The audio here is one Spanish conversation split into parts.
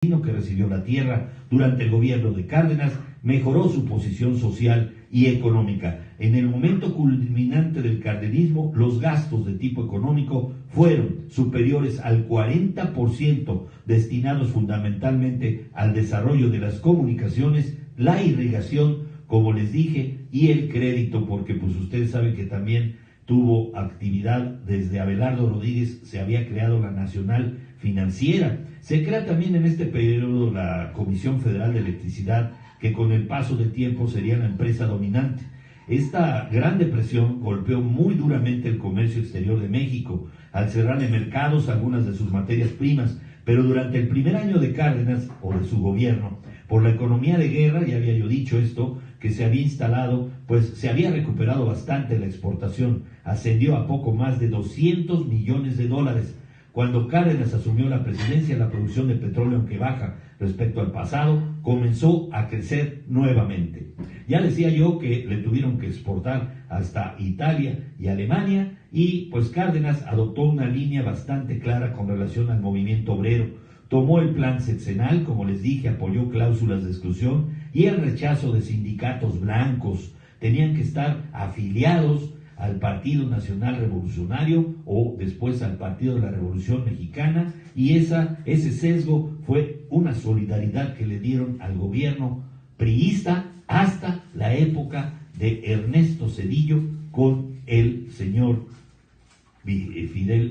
que recibió la tierra durante el gobierno de Cárdenas mejoró su posición social y económica. En el momento culminante del cardenismo, los gastos de tipo económico fueron superiores al 40%, destinados fundamentalmente al desarrollo de las comunicaciones, la irrigación, como les dije, y el crédito, porque pues ustedes saben que también tuvo actividad desde Abelardo Rodríguez, se había creado la Nacional Financiera. Se crea también en este periodo la Comisión Federal de Electricidad, que con el paso del tiempo sería la empresa dominante. Esta gran depresión golpeó muy duramente el comercio exterior de México, al cerrarle mercados a algunas de sus materias primas, pero durante el primer año de Cárdenas, o de su gobierno, por la economía de guerra, ya había yo dicho esto, que se había instalado, pues se había recuperado bastante la exportación, ascendió a poco más de 200 millones de dólares. Cuando Cárdenas asumió la presidencia, la producción de petróleo, aunque baja respecto al pasado, comenzó a crecer nuevamente. Ya decía yo que le tuvieron que exportar hasta Italia y Alemania, y pues Cárdenas adoptó una línea bastante clara con relación al movimiento obrero. Tomó el plan sexenal, como les dije, apoyó cláusulas de exclusión y el rechazo de sindicatos blancos. Tenían que estar afiliados al Partido Nacional Revolucionario o después al Partido de la Revolución Mexicana, y ese sesgo fue una solidaridad que le dieron al gobierno priista hasta la época de Ernesto Zedillo con el señor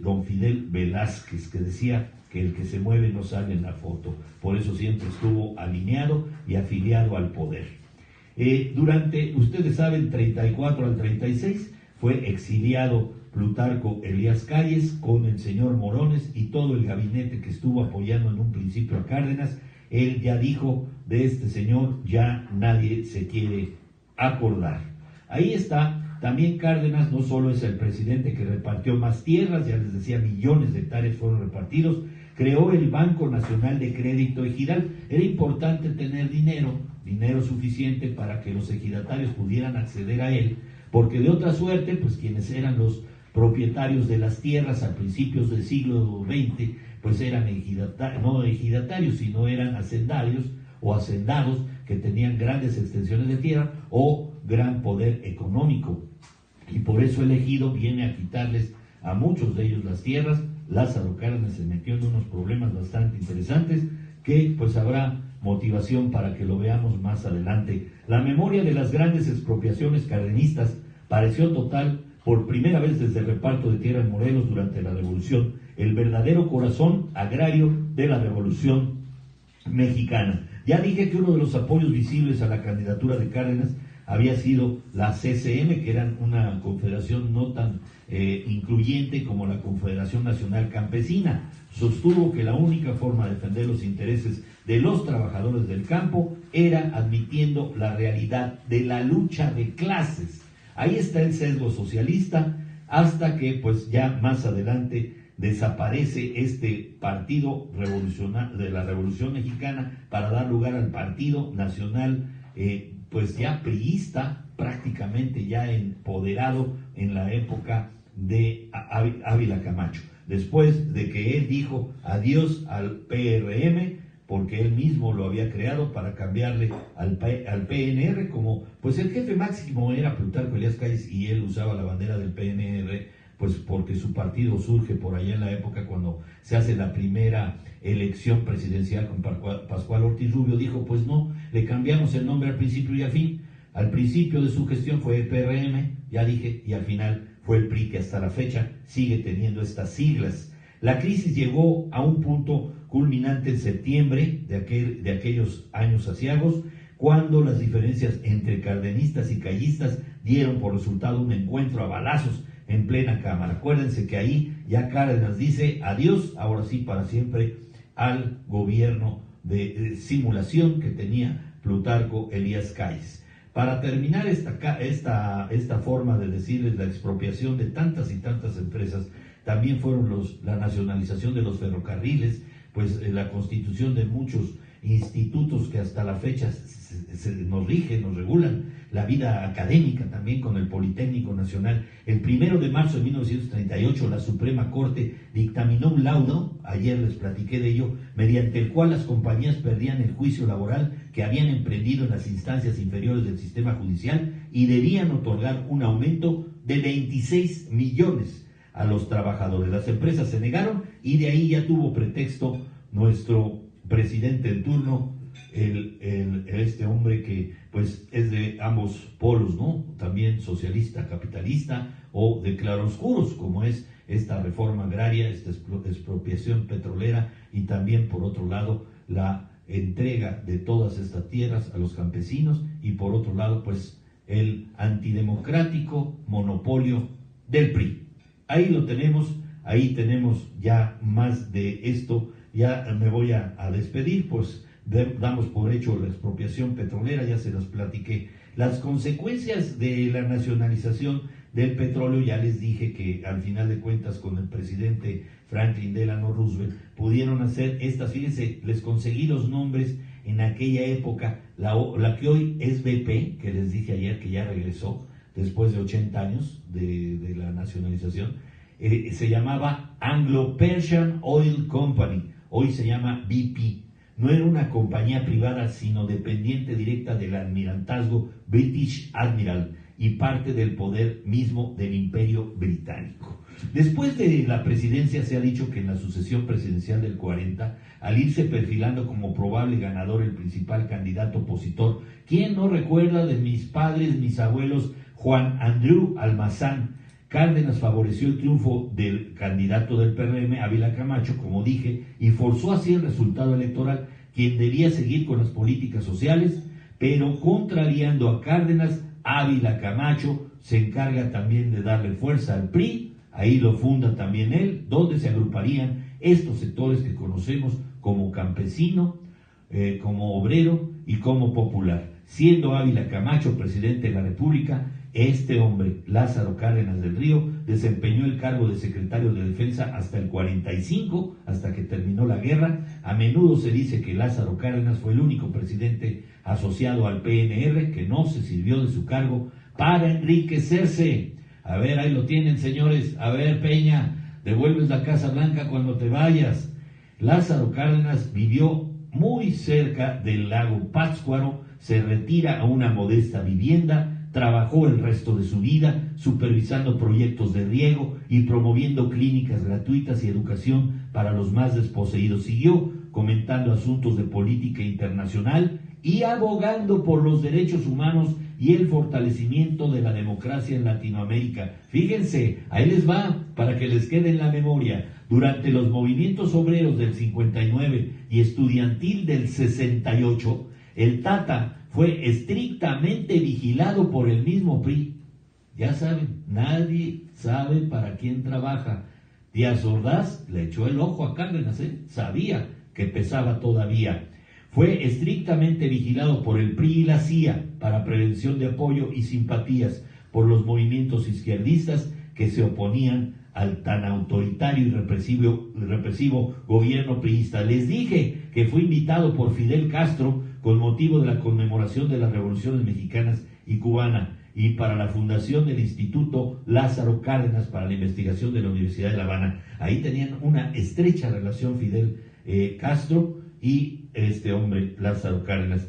don Fidel Velázquez, que decía que el que se mueve no sale en la foto. Por eso siempre estuvo alineado y afiliado al poder. Durante, ustedes saben, 34 al 36, fue exiliado Plutarco Elías Calles con el señor Morones y todo el gabinete que estuvo apoyando en un principio a Cárdenas. Él ya dijo, de este señor ya nadie se quiere acordar. Ahí está. También Cárdenas no solo es el presidente que repartió más tierras, ya les decía, millones de hectáreas fueron repartidos, creó el Banco Nacional de Crédito Ejidal. Era importante tener dinero suficiente para que los ejidatarios pudieran acceder a él, porque de otra suerte, pues quienes eran los propietarios de las tierras a principios del siglo XX, pues eran no ejidatarios, sino eran hacendarios o hacendados que tenían grandes extensiones de tierra o gran poder económico. Y por eso el ejido viene a quitarles a muchos de ellos las tierras. Lázaro Cárdenas se metió en unos problemas bastante interesantes que pues habrá motivación para que lo veamos más adelante. La memoria de las grandes expropiaciones cardenistas pareció total por primera vez desde el reparto de tierra en Morelos durante la Revolución, el verdadero corazón agrario de la Revolución Mexicana. Ya dije que uno de los apoyos visibles a la candidatura de Cárdenas había sido la CCM, que eran una confederación no tan incluyente como la Confederación Nacional Campesina. Sostuvo que la única forma de defender los intereses de los trabajadores del campo era admitiendo la realidad de la lucha de clases. Ahí está el sesgo socialista, hasta que pues ya más adelante desaparece este partido revolucionario de la Revolución Mexicana para dar lugar al Partido Nacional, pues ya priista, prácticamente ya empoderado en la época de Ávila Camacho. Después de que él dijo adiós al PRM, porque él mismo lo había creado para cambiarle al PNR, como pues el jefe máximo era Plutarco Elías Calles y él usaba la bandera del PNR, pues porque su partido surge por allá en la época cuando se hace la primera elección presidencial con Pascual Ortiz Rubio. Dijo, pues no, le cambiamos el nombre al principio y al fin. Al principio de su gestión fue el PRM, ya dije, y al final fue el PRI, que hasta la fecha sigue teniendo estas siglas. La crisis llegó a un punto culminante en septiembre de aquellos años aciagos, cuando las diferencias entre cardenistas y callistas dieron por resultado un encuentro a balazos en plena Cámara. Acuérdense que ahí ya Cárdenas dice adiós, ahora sí para siempre, al gobierno de simulación que tenía Plutarco Elías Calles. Para terminar esta forma de decirles la expropiación de tantas y tantas empresas, también fueron la nacionalización de los ferrocarriles, pues la constitución de muchos institutos que hasta la fecha nos rigen, nos regulan la vida académica, también con el Politécnico Nacional. El 1 de marzo de 1938 la Suprema Corte dictaminó un laudo, ayer les platiqué de ello, mediante el cual las compañías perdían el juicio laboral que habían emprendido en las instancias inferiores del sistema judicial y debían otorgar un aumento de 26 millones a los trabajadores. Las empresas se negaron y de ahí ya tuvo pretexto nuestro presidente en turno, este hombre que pues es de ambos polos, ¿no? También socialista, capitalista o de claroscuros, como es esta reforma agraria, esta expropiación petrolera y también por otro lado la entrega de todas estas tierras a los campesinos y por otro lado pues el antidemocrático monopolio del PRI. Ahí lo tenemos, ahí tenemos ya más de esto. Ya me voy a despedir, pues damos por hecho la expropiación petrolera, ya se las platiqué. Las consecuencias de la nacionalización del petróleo, ya les dije que al final de cuentas con el presidente Franklin Delano Roosevelt pudieron hacer estas, fíjense, les conseguí los nombres en aquella época, la que hoy es BP, que les dije ayer que ya regresó después de 80 años de la nacionalización, se llamaba Anglo-Persian Oil Company. Hoy se llama BP. No era una compañía privada, sino dependiente directa del almirantazgo British Admiral y parte del poder mismo del Imperio Británico. Después de la presidencia se ha dicho que en la sucesión presidencial del 40, al irse perfilando como probable ganador el principal candidato opositor, ¿quién no recuerda de mis padres, mis abuelos, Juan Andreu Almazán? Cárdenas favoreció el triunfo del candidato del PRM, Ávila Camacho, como dije, y forzó así el resultado electoral, quien debía seguir con las políticas sociales, pero contrariando a Cárdenas, Ávila Camacho se encarga también de darle fuerza al PRI, ahí lo funda también él, donde se agruparían estos sectores que conocemos como campesino, como obrero y como popular. Siendo Ávila Camacho presidente de la República, este hombre, Lázaro Cárdenas del Río, desempeñó el cargo de secretario de Defensa hasta el 45, hasta que terminó la guerra. A menudo se dice que Lázaro Cárdenas fue el único presidente asociado al PNR que no se sirvió de su cargo para enriquecerse. A ver, ahí lo tienen, señores. A ver, Peña, devuelves la Casa Blanca cuando te vayas. Lázaro Cárdenas vivió muy cerca del lago Pátzcuaro, se retira a una modesta vivienda. Trabajó el resto de su vida supervisando proyectos de riego y promoviendo clínicas gratuitas y educación para los más desposeídos. Siguió comentando asuntos de política internacional y abogando por los derechos humanos y el fortalecimiento de la democracia en Latinoamérica. Fíjense, ahí les va para que les quede en la memoria. Durante los movimientos obreros del 59 y estudiantil del 68, el Tata fue estrictamente vigilado por el mismo PRI. Ya saben, nadie sabe para quién trabaja. Díaz Ordaz le echó el ojo a Cárdenas, sabía que pesaba todavía. Fue estrictamente vigilado por el PRI y la CIA para prevención de apoyo y simpatías por los movimientos izquierdistas que se oponían al tan autoritario y represivo gobierno priista. Les dije que fue invitado por Fidel Castro con motivo de la conmemoración de las revoluciones mexicanas y cubana y para la fundación del Instituto Lázaro Cárdenas para la investigación de la Universidad de La Habana. Ahí tenían una estrecha relación Fidel Castro y este hombre Lázaro Cárdenas.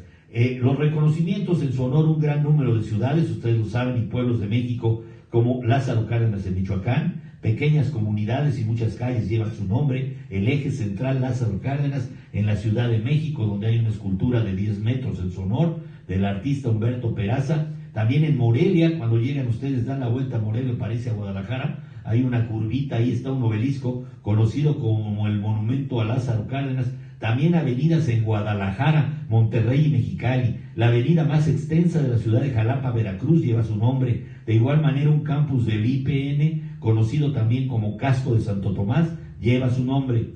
Los reconocimientos en su honor, un gran número de ciudades, ustedes lo saben, y pueblos de México como Lázaro Cárdenas en Michoacán, pequeñas comunidades y muchas calles llevan su nombre. El eje central Lázaro Cárdenas en la Ciudad de México, donde hay una escultura de 10 metros en su honor del artista Humberto Peraza. También en Morelia, cuando llegan ustedes, dan la vuelta a Morelia, parece a Guadalajara, hay una curvita, ahí está un obelisco conocido como el Monumento a Lázaro Cárdenas. También avenidas en Guadalajara, Monterrey y Mexicali. La avenida más extensa de la ciudad de Jalapa, Veracruz, lleva su nombre. De igual manera, un campus del IPN, conocido también como Casco de Santo Tomás, lleva su nombre.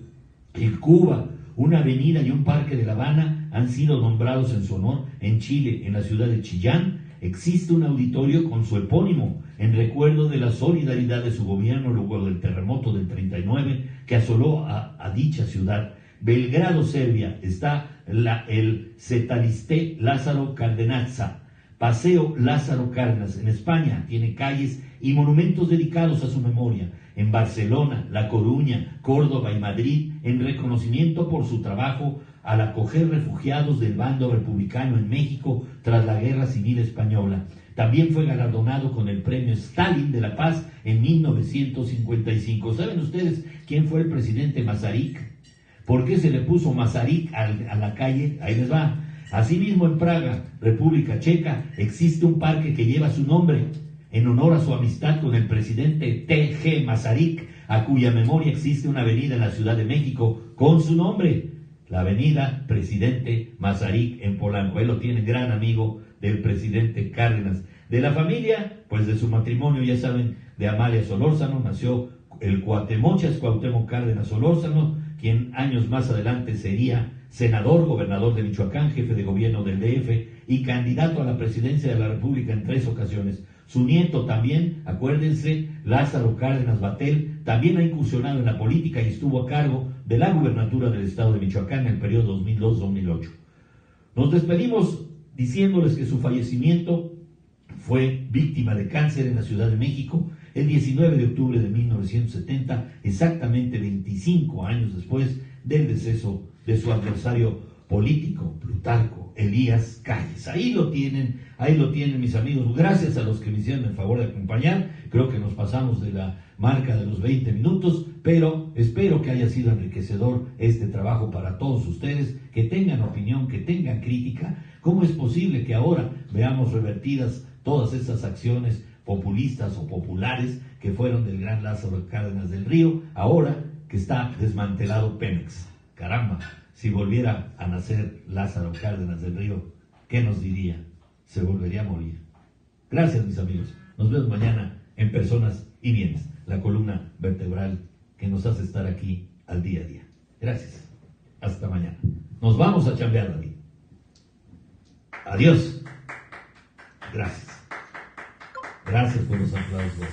En Cuba, una avenida y un parque de La Habana han sido nombrados en su honor. En Chile, en la ciudad de Chillán, existe un auditorio con su epónimo, en recuerdo de la solidaridad de su gobierno luego del terremoto del 39 que asoló a dicha ciudad. Belgrado, Serbia, está el Cetaliste Lázaro Cárdenas. Paseo Lázaro Cárdenas en España tiene calles y monumentos dedicados a su memoria. En Barcelona, La Coruña, Córdoba y Madrid, en reconocimiento por su trabajo al acoger refugiados del bando republicano en México tras la Guerra Civil Española. También fue galardonado con el Premio Stalin de la Paz en 1955. ¿Saben ustedes quién fue el presidente Masaryk? ¿Por qué se le puso Masaryk a la calle? Ahí les va. Asimismo, en Praga, República Checa, existe un parque que lleva su nombre en honor a su amistad con el presidente T.G. Masaryk, a cuya memoria existe una avenida en la Ciudad de México con su nombre, la avenida Presidente Masaryk en Polanco. Él lo tiene, gran amigo del presidente Cárdenas. De la familia, pues de su matrimonio, ya saben, de Amalia Solórzano, nació el Cuatemochas Cuauhtémoc Cárdenas Solórzano, quien años más adelante sería senador, gobernador de Michoacán, jefe de gobierno del DF y candidato a la presidencia de la República en 3 ocasiones. Su nieto también, acuérdense, Lázaro Cárdenas Batel, también ha incursionado en la política y estuvo a cargo de la gubernatura del estado de Michoacán en el periodo 2002-2008. Nos despedimos diciéndoles que su fallecimiento fue víctima de cáncer en la Ciudad de México el 19 de octubre de 1970, exactamente 25 años después del deceso de su adversario político, Plutarco Elías Calles. Ahí lo tienen, mis amigos. Gracias a los que me hicieron el favor de acompañar. Creo que nos pasamos de la marca de los 20 minutos, pero espero que haya sido enriquecedor este trabajo para todos ustedes, que tengan opinión, que tengan crítica. ¿Cómo es posible que ahora veamos revertidas todas esas acciones populistas o populares que fueron del gran Lázaro Cárdenas del Río, ahora que está desmantelado Pemex? Caramba, si volviera a nacer Lázaro Cárdenas del Río, ¿qué nos diría? Se volvería a morir. Gracias, mis amigos. Nos vemos mañana en Personas y Bienes, la columna vertebral que nos hace estar aquí al día a día. Gracias. Hasta mañana. Nos vamos a chambear, David. Adiós. Gracias. Gracias por los aplausos.